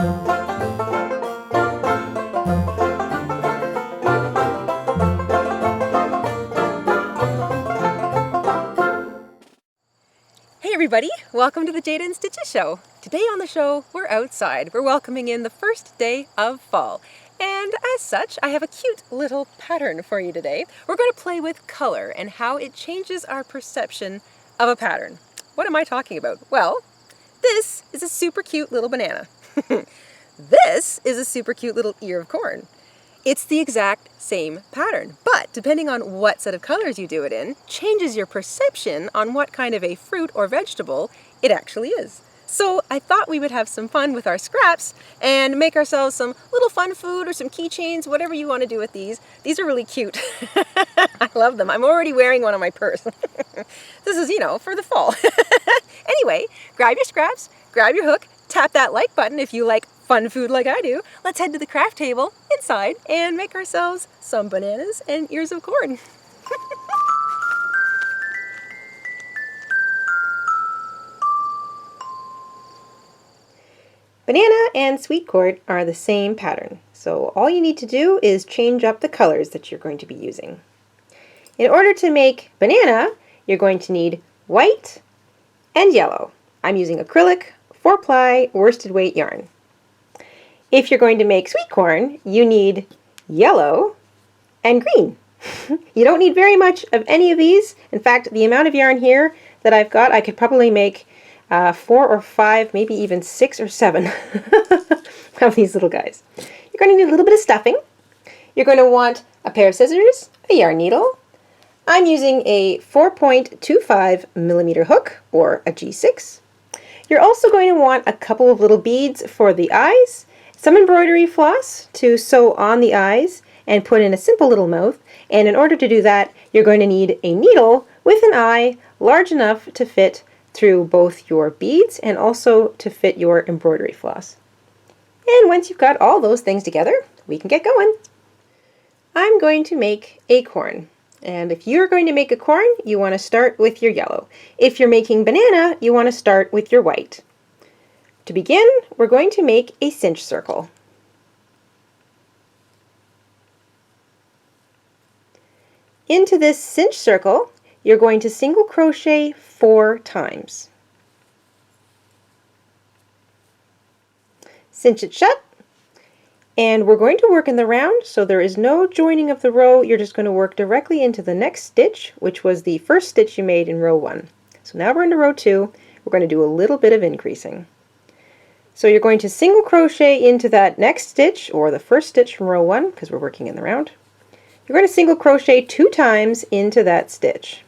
Hey everybody, welcome to the Jada and Stitches show. Today on the show, we're outside. We're welcoming in the first day of fall. And as such, I have a cute little pattern for you today. We're going to play with color and how it changes our perception of a pattern. What am I talking about? Well, this is a super cute little banana. This is a super cute little ear of corn. It's the exact same pattern, but depending on what set of colors you do it in, changes your perception on what kind of a fruit or vegetable it actually is. So I thought we would have some fun with our scraps and make ourselves some little fun food or some keychains, whatever you want to do with these. These are really cute. I love them. I'm already wearing one on my purse. This is, for the fall. Anyway, grab your scraps, grab your hook, tap that like button if you like fun food like I do. Let's head to the craft table inside and make ourselves some bananas and ears of corn. Banana and sweet corn are the same pattern, so all you need to do is change up the colors that you're going to be using. In order to make banana, you're going to need white and yellow. I'm using acrylic 4-ply worsted weight yarn. If you're going to make sweet corn, you need yellow and green. You don't need very much of any of these. In fact, the amount of yarn here that I've got, I could probably make 4 or 5, maybe even 6 or 7 of these little guys. You're going to need a little bit of stuffing. You're going to want a pair of scissors, a yarn needle. I'm using a 4.25 millimeter hook, or a G6. You're also going to want a couple of little beads for the eyes, some embroidery floss to sew on the eyes and put in a simple little mouth. And in order to do that, you're going to need a needle with an eye large enough to fit through both your beads and also to fit your embroidery floss. And once you've got all those things together, we can get going. I'm going to make a corn. And if you're going to make a corn, you want to start with your yellow. If you're making banana, you want to start with your white. To begin, we're going to make a cinch circle. Into this cinch circle, you're going to single crochet 4 times. Cinch it shut, and we're going to work in the round, so there is no joining of the row. You're just going to work directly into the next stitch, which was the first stitch you made in row 1. So now we're into row 2. We're going to do a little bit of increasing. So you're going to single crochet into that next stitch, or the first stitch from row 1, because we're working in the round. You're going to single crochet 2 times into that stitch.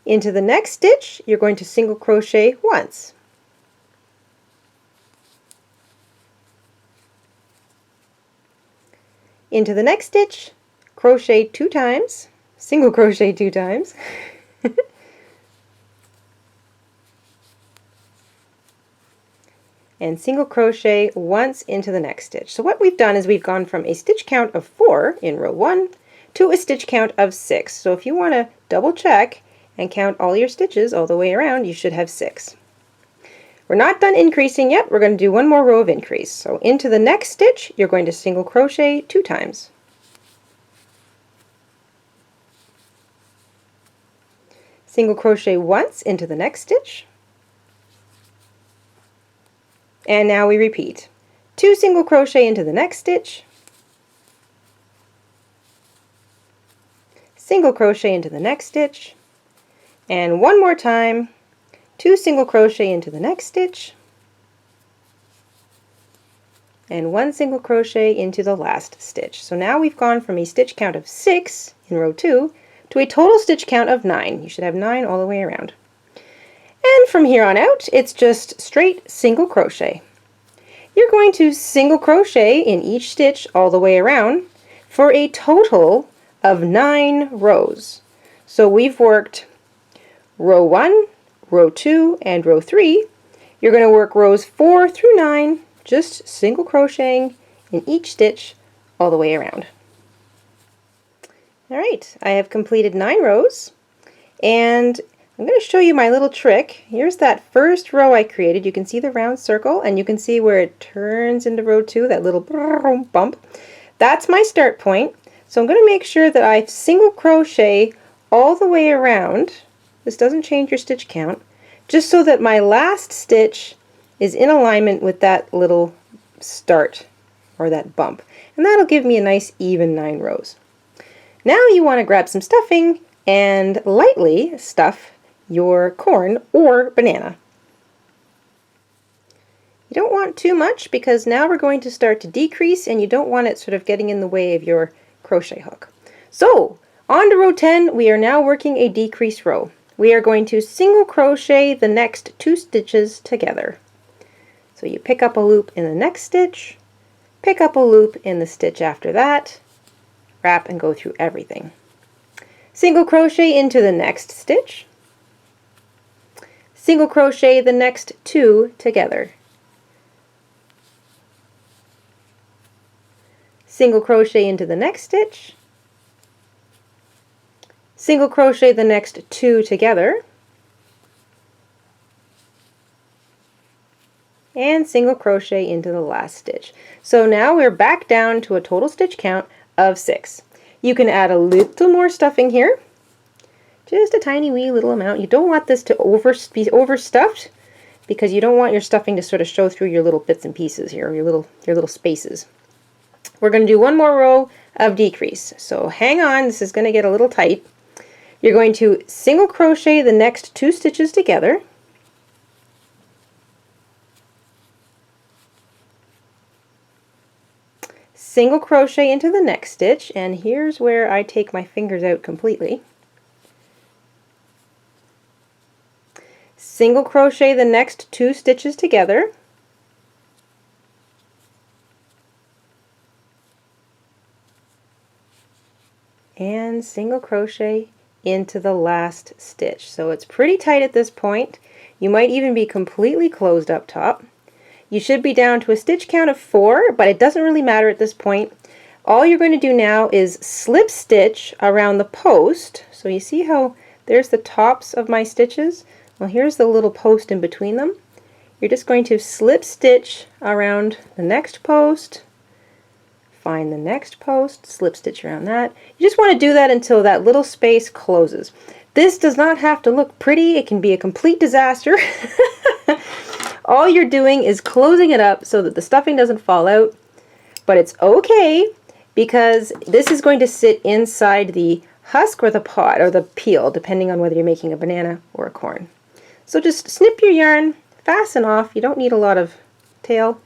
Into the next stitch, you're going to single crochet once. Into the next stitch, crochet 2 times, single crochet 2 times. And single crochet once into the next stitch. So what we've done is we've gone from a stitch count of 4 in row 1 to a stitch count of 6. So if you want to double check and count all your stitches all the way around, you should have 6. We're not done increasing yet. We're going to do one more row of increase. So into the next stitch, you're going to single crochet 2 times. Single crochet once into the next stitch. And now we repeat. 2 single crochet into the next stitch. Single crochet into the next stitch. And one more time, 2 single crochet into the next stitch. And 1 single crochet into the last stitch. So now we've gone from a stitch count of 6 in row 2 to a total stitch count of 9. You should have 9 all the way around. And from here on out, it's just straight single crochet. You're going to single crochet in each stitch all the way around for a total of 9 rows. So we've worked row 1, row 2, and row 3. You're going to work rows 4 through 9, just single crocheting in each stitch all the way around. Alright, I have completed 9 rows, and I'm going to show you my little trick. Here's that first row I created. You can see the round circle and you can see where it turns into row 2, that little bump. That's my start point. So I'm going to make sure that I single crochet all the way around. This doesn't change your stitch count, just so that my last stitch is in alignment with that little start or that bump. And that'll give me a nice even 9 rows. Now you want to grab some stuffing and lightly stuff your corn or banana. You don't want too much because now we're going to start to decrease and you don't want it sort of getting in the way of your crochet hook. So on to row 10, we are now working a decrease row. We are going to single crochet the next 2 stitches together. So you pick up a loop in the next stitch, pick up a loop in the stitch after that, wrap and go through everything. Single crochet into the next stitch, single crochet the next 2 together, single crochet into the next stitch, single crochet the next 2 together, and single crochet into the last stitch. So now we're back down to a total stitch count of 6. You can add a little more stuffing here, just a tiny wee little amount. You don't want this to be overstuffed because you don't want your stuffing to sort of show through your little bits and pieces here, your little spaces. We're going to do one more row of decrease. So hang on, this is going to get a little tight. You're going to single crochet the next 2 stitches together, single crochet into the next stitch, and here's where I take my fingers out completely. Single crochet the next 2 stitches together, and single crochet into the last stitch. So it's pretty tight at this point. You might even be completely closed up top. You should be down to a stitch count of 4, but it doesn't really matter at this point. All you're going to do now is slip stitch around the post. So you see how there's the tops of my stitches? Well, here's the little post in between them. You're just going to slip stitch around the next post, find the next post, slip stitch around that. You just want to do that until that little space closes. This does not have to look pretty. It can be a complete disaster. All you're doing is closing it up so that the stuffing doesn't fall out, but it's okay because this is going to sit inside the husk or the pod or the peel, depending on whether you're making a banana or a corn. So just snip your yarn, fasten off. You don't need a lot of tail.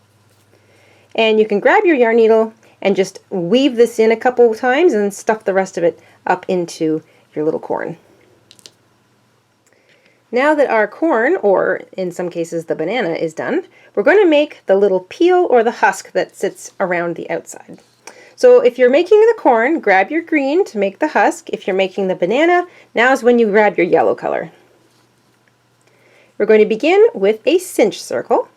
And you can grab your yarn needle and just weave this in a couple of times and stuff the rest of it up into your little corn. Now that our corn, or in some cases the banana, is done, we're going to make the little peel or the husk that sits around the outside. So if you're making the corn, grab your green to make the husk. If you're making the banana, now is when you grab your yellow color. We're going to begin with a cinch circle.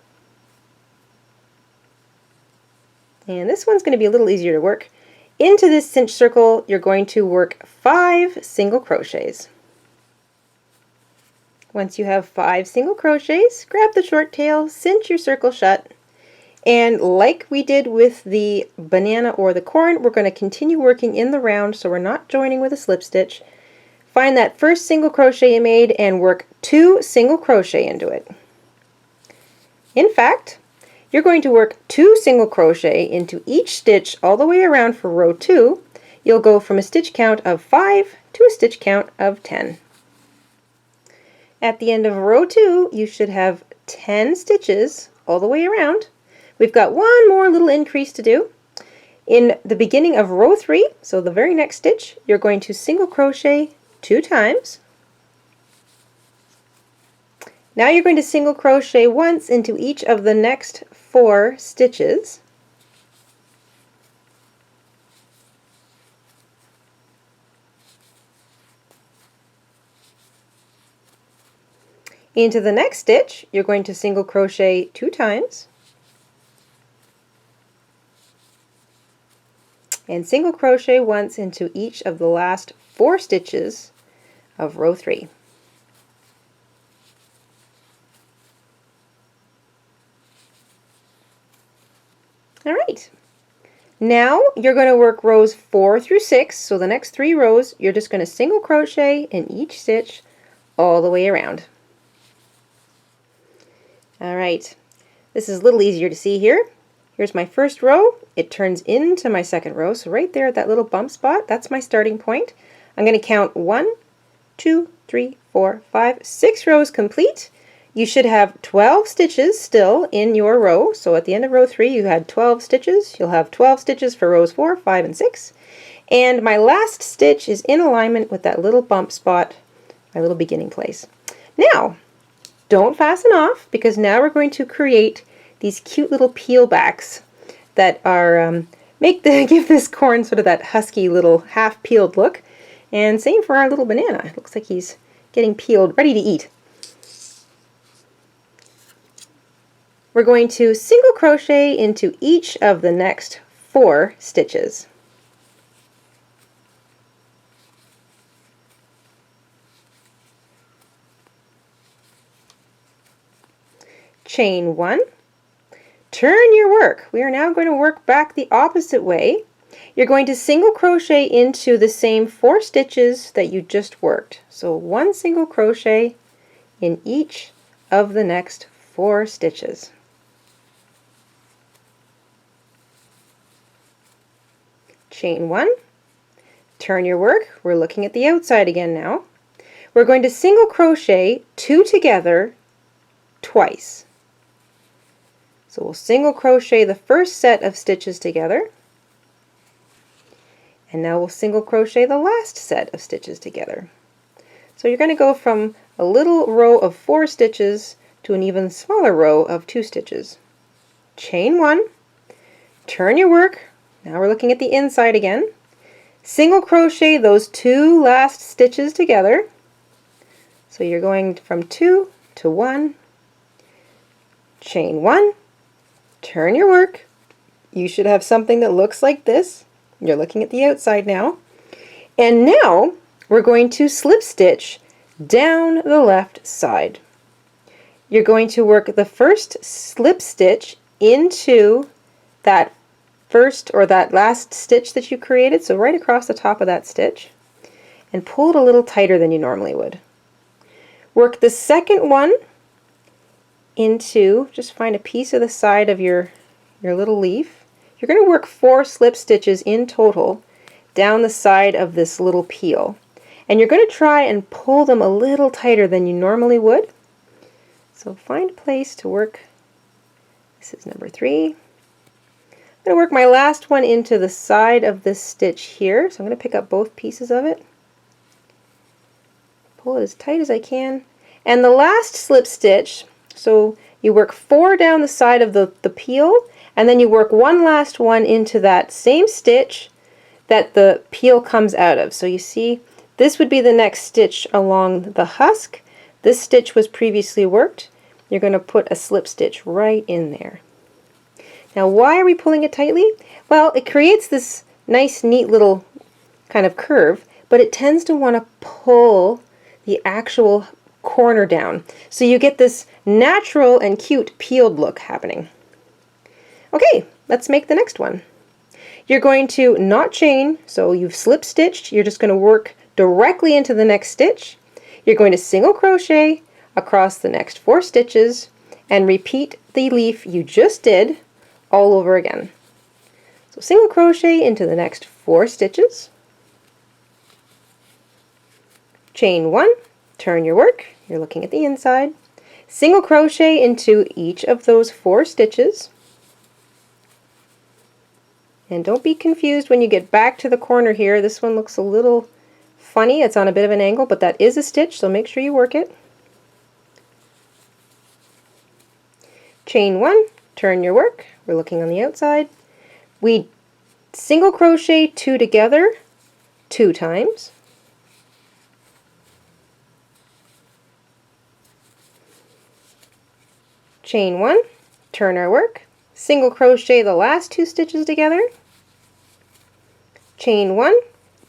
And this one's going to be a little easier to work. Into this cinch circle, you're going to work 5 single crochets. Once you have 5 single crochets, grab the short tail, cinch your circle shut, and like we did with the banana or the corn, we're going to continue working in the round so we're not joining with a slip stitch. Find that first single crochet you made and work 2 single crochet into it. In fact, you're going to work 2 single crochet into each stitch all the way around for row 2. You'll go from a stitch count of 5 to a stitch count of 10. At the end of row 2, you should have 10 stitches all the way around. We've got one more little increase to do. In the beginning of row 3, so the very next stitch, you're going to single crochet 2 times. Now you're going to single crochet once into each of the next 4 stitches. Into the next stitch, you're going to single crochet 2 times and single crochet once into each of the last 4 stitches of row 3. All right. Now you're going to work rows 4 through 6. So the next 3 rows, you're just going to single crochet in each stitch all the way around. All right. This is a little easier to see here. Here's my first row. It turns into my second row. So right there at that little bump spot, that's my starting point. I'm going to count 1, 2, 3, 4, 5, 6 rows complete. You should have 12 stitches still in your row. So at the end of row 3, you had 12 stitches. You'll have 12 stitches for rows 4, 5, and 6. And my last stitch is in alignment with that little bump spot, my little beginning place. Now, don't fasten off, because now we're going to create these cute little peel backs that are give this corn sort of that husky little half peeled look. And same for our little banana. It looks like he's getting peeled, ready to eat. We're going to single crochet into each of the next 4 stitches. Chain 1. Turn your work. We are now going to work back the opposite way. You're going to single crochet into the same 4 stitches that you just worked. So 1 single crochet in each of the next 4 stitches. Chain 1. Turn your work. We're looking at the outside again now. We're going to single crochet 2 together twice. So we'll single crochet the first set of stitches together, and now we'll single crochet the last set of stitches together. So you're going to go from a little row of 4 stitches to an even smaller row of 2 stitches. Chain 1, turn your work. Now we're looking at the inside again. Single crochet those 2 last stitches together. So you're going from 2 to 1. Chain 1, turn your work. You should have something that looks like this. You're looking at the outside now. And now we're going to slip stitch down the left side. You're going to work the first slip stitch into that first or that last stitch that you created, so right across the top of that stitch, and pull it a little tighter than you normally would. Work the second one into, just find a piece of the side of your little leaf. You're going to work 4 slip stitches in total down the side of this little peel. And you're going to try and pull them a little tighter than you normally would. So find a place to work. This is number 3. I'm going to work my last one into the side of this stitch here. So I'm going to pick up both pieces of it. Pull it as tight as I can. And the last slip stitch, so you work 4 down the side of the peel, and then you work one last one into that same stitch that the peel comes out of. So you see, this would be the next stitch along the husk. This stitch was previously worked. You're going to put a slip stitch right in there. Now, why are we pulling it tightly? Well, it creates this nice, neat little kind of curve, but it tends to want to pull the actual corner down. So you get this natural and cute peeled look happening. Okay, let's make the next one. You're going to not chain, so you've slip stitched. You're just going to work directly into the next stitch. You're going to single crochet across the next 4 stitches and repeat the leaf you just did all over again. So single crochet into the next 4 stitches. Chain 1, turn your work. You're looking at the inside. Single crochet into each of those 4 stitches. And don't be confused when you get back to the corner here. This one looks a little funny. It's on a bit of an angle, but that is a stitch, so make sure you work it. Chain 1, turn your work. We're looking on the outside. We single crochet 2 together 2 times. Chain 1, turn our work. Single crochet the last 2 stitches together. Chain 1,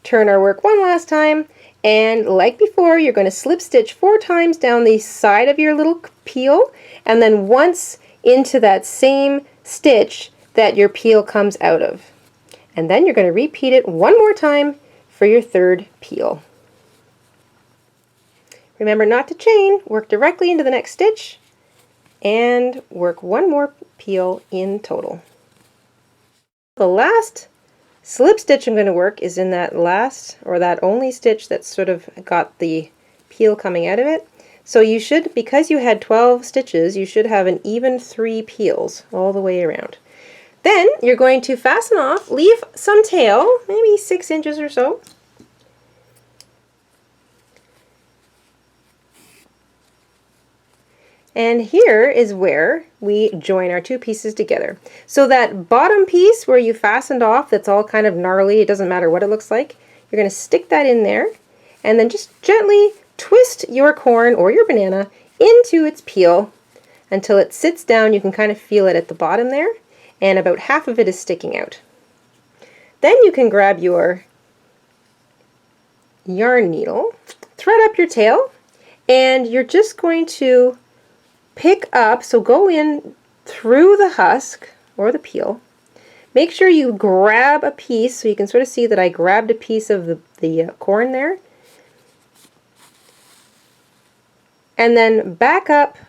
turn our work one last time, and like before, you're going to slip stitch 4 times down the side of your little peel, and then once into that same stitch that your peel comes out of. And then you're going to repeat it one more time for your third peel. Remember not to chain, work directly into the next stitch, and work one more peel in total. The last slip stitch I'm going to work is in that last, or that only stitch that's sort of got the peel coming out of it. So you should, because you had 12 stitches, you should have an even 3 peels all the way around. Then you're going to fasten off, leave some tail, maybe 6 inches or so. And here is where we join our 2 pieces together. So that bottom piece where you fastened off, that's all kind of gnarly, it doesn't matter what it looks like, you're going to stick that in there, and then just gently twist your corn or your banana into its peel until it sits down. You can kind of feel it at the bottom there, and about half of it is sticking out. Then you can grab your yarn needle, thread up your tail, and you're just going to pick up, so go in through the husk or the peel. Make sure you grab a piece, so you can sort of see that I grabbed a piece of the corn there. And then back up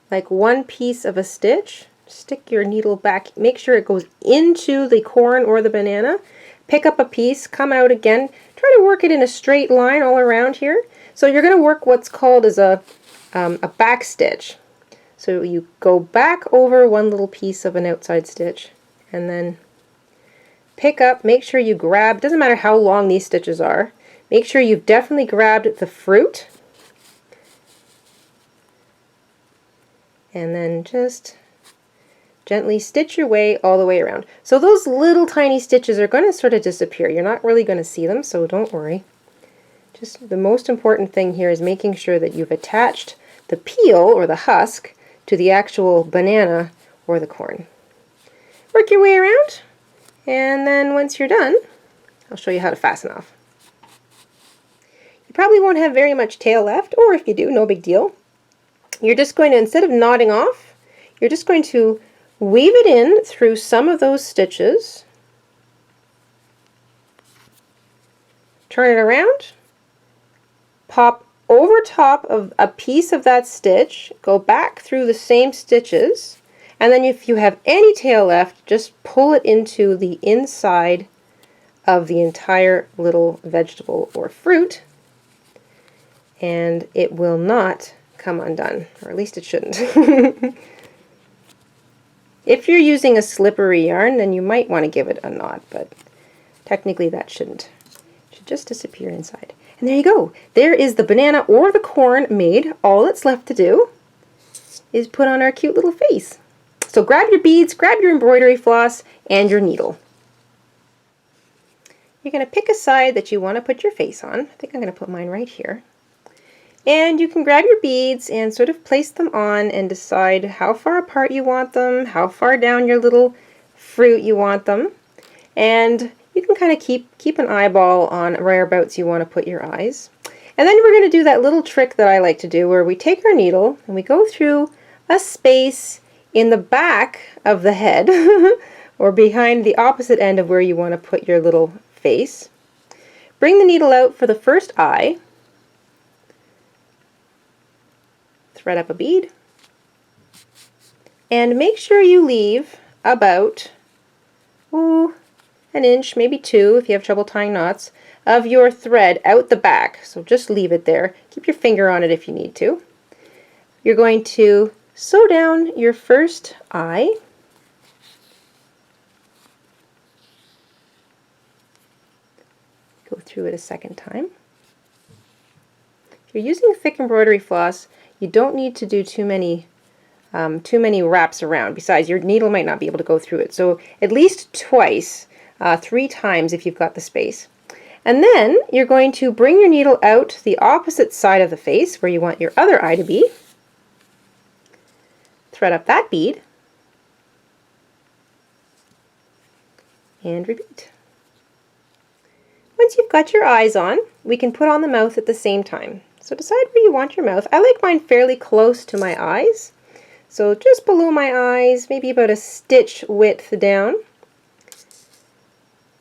like one piece of a stitch. Stick your needle back, make sure it goes into the corn or the banana. Pick up a piece, come out again. Try to work it in a straight line all around here. So you're going to work what's called as a back stitch. So you go back over one little piece of an outside stitch and then pick up, make sure you grab, doesn't matter how long these stitches are, make sure you've definitely grabbed the fruit, and then just gently stitch your way all the way around. So those little tiny stitches are going to sort of disappear. You're not really going to see them, so don't worry. Just the most important thing here is making sure that you've attached the peel or the husk to the actual banana or the corn. Work your way around, and then once you're done, I'll show you how to fasten off. You probably won't have very much tail left, or if you do, no big deal. You're just going to, instead of knotting off, you're just going to weave it in through some of those stitches, turn it around, pop over top of a piece of that stitch, go back through the same stitches, and then if you have any tail left, just pull it into the inside of the entire little vegetable or fruit, and it will not come undone, or at least it shouldn't. If you're using a slippery yarn, then you might want to give it a knot, but technically that shouldn't. It should just disappear inside. And there you go. There is the banana or the corn made. All that's left to do is put on our cute little face. So grab your beads, grab your embroidery floss, and your needle. You're going to pick a side that you want to put your face on. I think I'm going to put mine right here. And you can grab your beads and sort of place them on and decide how far apart you want them, how far down your little fruit you want them. And you can kind of keep an eyeball on whereabouts you want to put your eyes. And then we're going to do that little trick that I like to do where we take our needle and we go through a space in the back of the head or behind the opposite end of where you want to put your little face. Bring the needle out for the first eye. Thread up a bead. And make sure you leave about an inch, maybe 2 if you have trouble tying knots, of your thread out the back. So just leave it there. Keep your finger on it if you need to. You're going to sew down your first eye. Go through it a second time. If you're using thick embroidery floss, you don't need to do too many wraps around. Besides, your needle might not be able to go through it. So at least twice, 3 times if you've got the space. And then you're going to bring your needle out the opposite side of the face where you want your other eye to be. Thread up that bead. And repeat. Once you've got your eyes on, we can put on the mouth at the same time. So decide where you want your mouth. I like mine fairly close to my eyes. So just below my eyes, maybe about a stitch width down.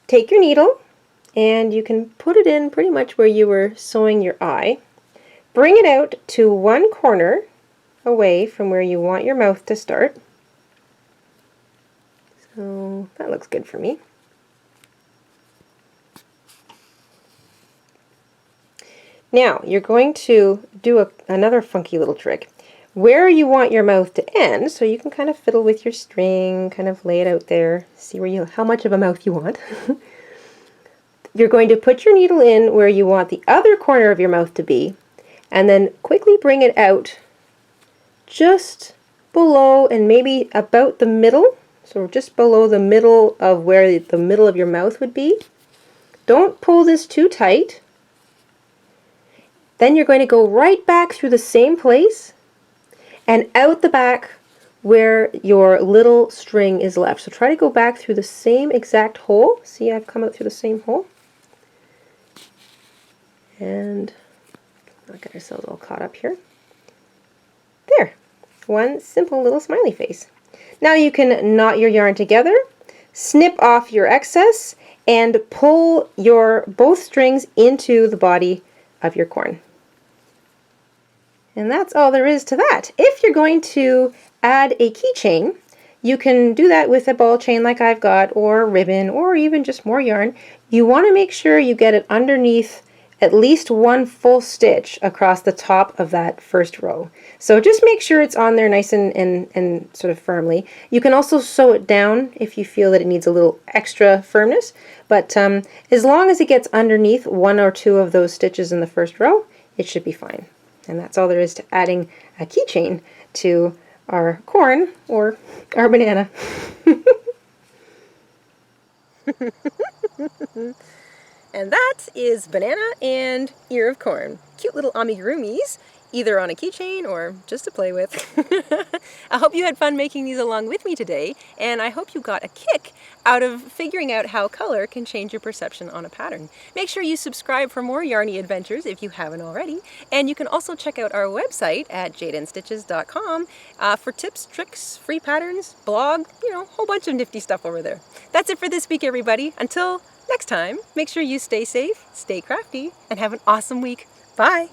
Take your needle and you can put it in pretty much where you were sewing your eye. Bring it out to one corner away from where you want your mouth to start. So that looks good for me. Now you're going to do another funky little trick. Where you want your mouth to end, so you can kind of fiddle with your string, kind of lay it out there, see how much of a mouth you want. You're going to put your needle in where you want the other corner of your mouth to be, and then quickly bring it out just below and maybe about the middle, so just below the middle of where the middle of your mouth would be. Don't pull this too tight. Then you're going to go right back through the same place and out the back where your little string is left. So try to go back through the same exact hole. See, I've come out through the same hole. And not get ourselves all caught up here. There. One simple little smiley face. Now you can knot your yarn together, snip off your excess, and pull your both strings into the body of your corn. And that's all there is to that. If you're going to add a keychain, you can do that with a ball chain like I've got, or ribbon, or even just more yarn. You want to make sure you get it underneath at least one full stitch across the top of that first row. So just make sure it's on there nice and sort of firmly. You can also sew it down if you feel that it needs a little extra firmness, but as long as it gets underneath one or two of those stitches in the first row, it should be fine. And that's all there is to adding a keychain to our corn or our banana. And that is banana and ear of corn. Cute little amigurumis, either on a keychain or just to play with. I hope you had fun making these along with me today, and I hope you got a kick out of figuring out how color can change your perception on a pattern. Make sure you subscribe for more yarny adventures if you haven't already, and you can also check out our website at jadeandstitches.com for tips, tricks, free patterns, blog, a whole bunch of nifty stuff over there. That's it for this week, everybody. Until next time, make sure you stay safe, stay crafty, and have an awesome week. Bye!